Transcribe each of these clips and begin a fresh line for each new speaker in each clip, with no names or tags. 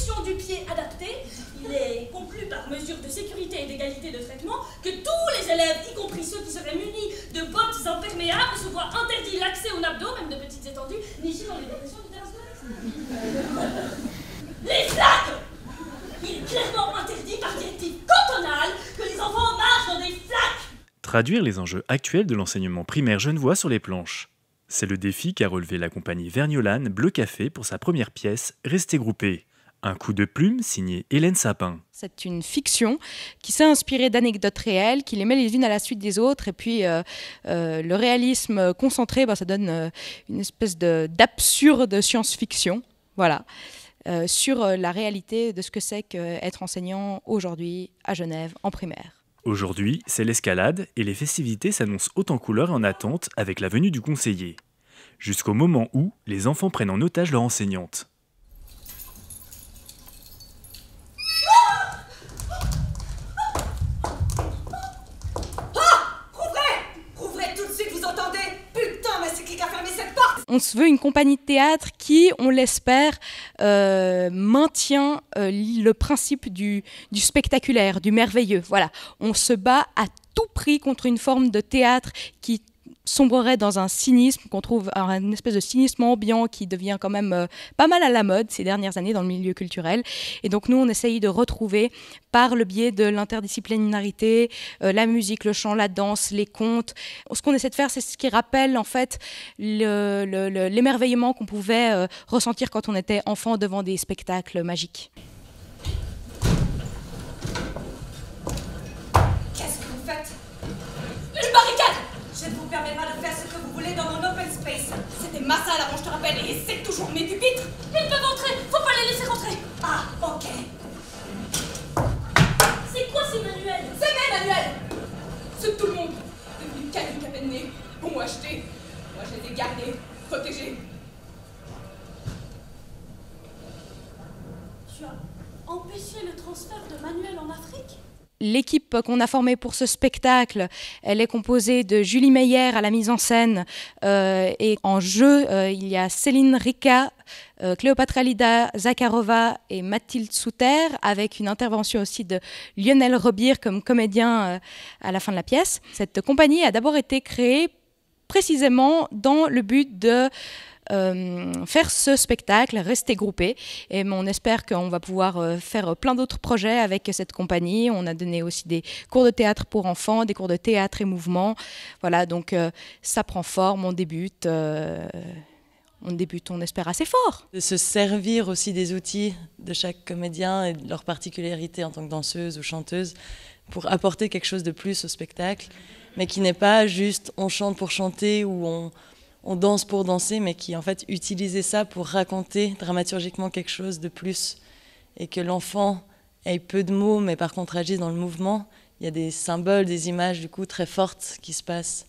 position du pied adaptée, il est conclu par mesure de sécurité et d'égalité de traitement que tous les élèves, y compris ceux qui seraient munis de bottes imperméables, se voient interdit l'accès aux nappes d'eau, même de petites étendues, nichées dans les dépressions du terrain scolaire. Les flaques! Il est clairement interdit par directive cantonale que les enfants marchent dans des flaques!
Traduire les enjeux actuels de l'enseignement primaire genevois sur les planches. C'est le défi qu'a relevé la compagnie Vergnolane Bleu Café pour sa première pièce, Restez groupés. Un coup de plume signé Hélène Sapin.
C'est une fiction qui s'est inspirée d'anecdotes réelles, qui les met les unes à la suite des autres. Et puis le réalisme concentré, ça donne une espèce d'absurde science-fiction. Voilà. Sur la réalité de ce que c'est qu'être enseignant aujourd'hui à Genève en primaire.
Aujourd'hui, c'est l'escalade et les festivités s'annoncent haut en couleur et en attente avec la venue du conseiller. Jusqu'au moment où les enfants prennent en otage leur enseignante.
On se veut une compagnie de théâtre qui, on l'espère, maintient le principe du spectaculaire, du merveilleux. Voilà. On se bat à tout prix contre une forme de théâtre qui sombrerait dans un cynisme, qu'on trouve une espèce de cynisme ambiant qui devient quand même pas mal à la mode ces dernières années dans le milieu culturel. Et donc nous, on essaye de retrouver par le biais de l'interdisciplinarité, la musique, le chant, la danse, les contes. Ce qu'on essaie de faire, c'est ce qui rappelle en fait l'émerveillement qu'on pouvait ressentir quand on était enfant devant des spectacles magiques.
Qu'est-ce que vous faites? Une barricade! Je ne vous permets pas de faire ce que vous voulez dans mon open space. C'était ma salle avant, je te rappelle, et c'est toujours mes pupitres.
Ils peuvent entrer, faut pas les laisser rentrer.
Ah, ok.
C'est quoi ces manuels?
C'est mes manuels. C'est tout le monde. Devenu cadeau capenné, bon acheté. Moi, je les ai gardés, protégés.
Tu as empêché le transfert de manuels en Afrique?
L'équipe qu'on a formée pour ce spectacle, elle est composée de Julie Meyer à la mise en scène et en jeu, il y a Céline Ricca, Cléopatra Lida Zakharova et Mathilde Souter, avec une intervention aussi de Lionel Robir comme comédien à la fin de la pièce. Cette compagnie a d'abord été créée précisément dans le but de faire ce spectacle, rester groupé. Et on espère qu'on va pouvoir faire plein d'autres projets avec cette compagnie. On a donné aussi des cours de théâtre pour enfants, des cours de théâtre et mouvement. Voilà, donc ça prend forme, on débute, on espère assez fort.
De se servir aussi des outils de chaque comédien et de leurs particularités en tant que danseuse ou chanteuse pour apporter quelque chose de plus au spectacle, mais qui n'est pas juste on chante pour chanter ou on danse pour danser, mais qui en fait utilisait ça pour raconter dramaturgiquement quelque chose de plus. Et que l'enfant ait peu de mots, mais par contre agisse dans le mouvement. Il y a des symboles, des images du coup très fortes qui se passent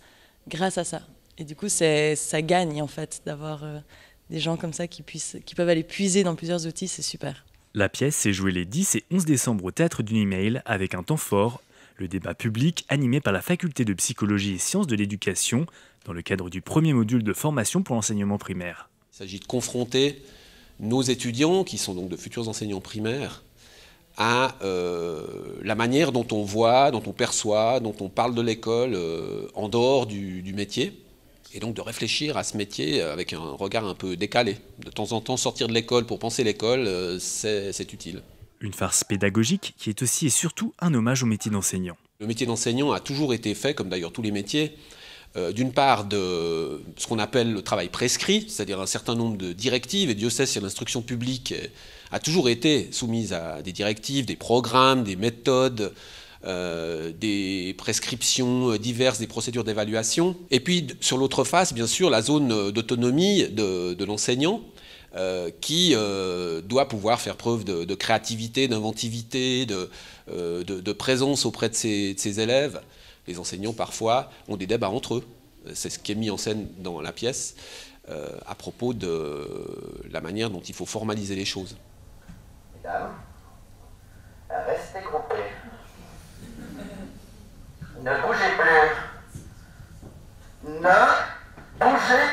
grâce à ça. Et du coup, ça gagne en fait d'avoir des gens comme ça qui peuvent aller puiser dans plusieurs outils, c'est super.
La pièce s'est jouée les 10 et 11 décembre au Théâtre du Nimail avec un temps fort, le débat public animé par la Faculté de Psychologie et Sciences de l'Éducation dans le cadre du premier module de formation pour l'enseignement primaire.
Il s'agit de confronter nos étudiants, qui sont donc de futurs enseignants primaires, à la manière dont on voit, dont on perçoit, dont on parle de l'école en dehors du métier, et donc de réfléchir à ce métier avec un regard un peu décalé. De temps en temps, sortir de l'école pour penser l'école, c'est utile.
Une farce pédagogique qui est aussi et surtout un hommage au métier d'enseignant.
Le métier d'enseignant a toujours été fait, comme d'ailleurs tous les métiers, d'une part de ce qu'on appelle le travail prescrit, c'est-à-dire un certain nombre de directives, et Dieu sait si l'instruction publique a toujours été soumise à des directives, des programmes, des méthodes, des prescriptions diverses, des procédures d'évaluation. Et puis sur l'autre face, bien sûr, la zone d'autonomie de l'enseignant, qui doit pouvoir faire preuve de créativité, d'inventivité, de présence auprès de ses élèves. Les enseignants, parfois, ont des débats entre eux. C'est ce qui est mis en scène dans la pièce à propos de la manière dont il faut formaliser les choses.
Mesdames, restez groupés. Ne bougez plus. Ne bougez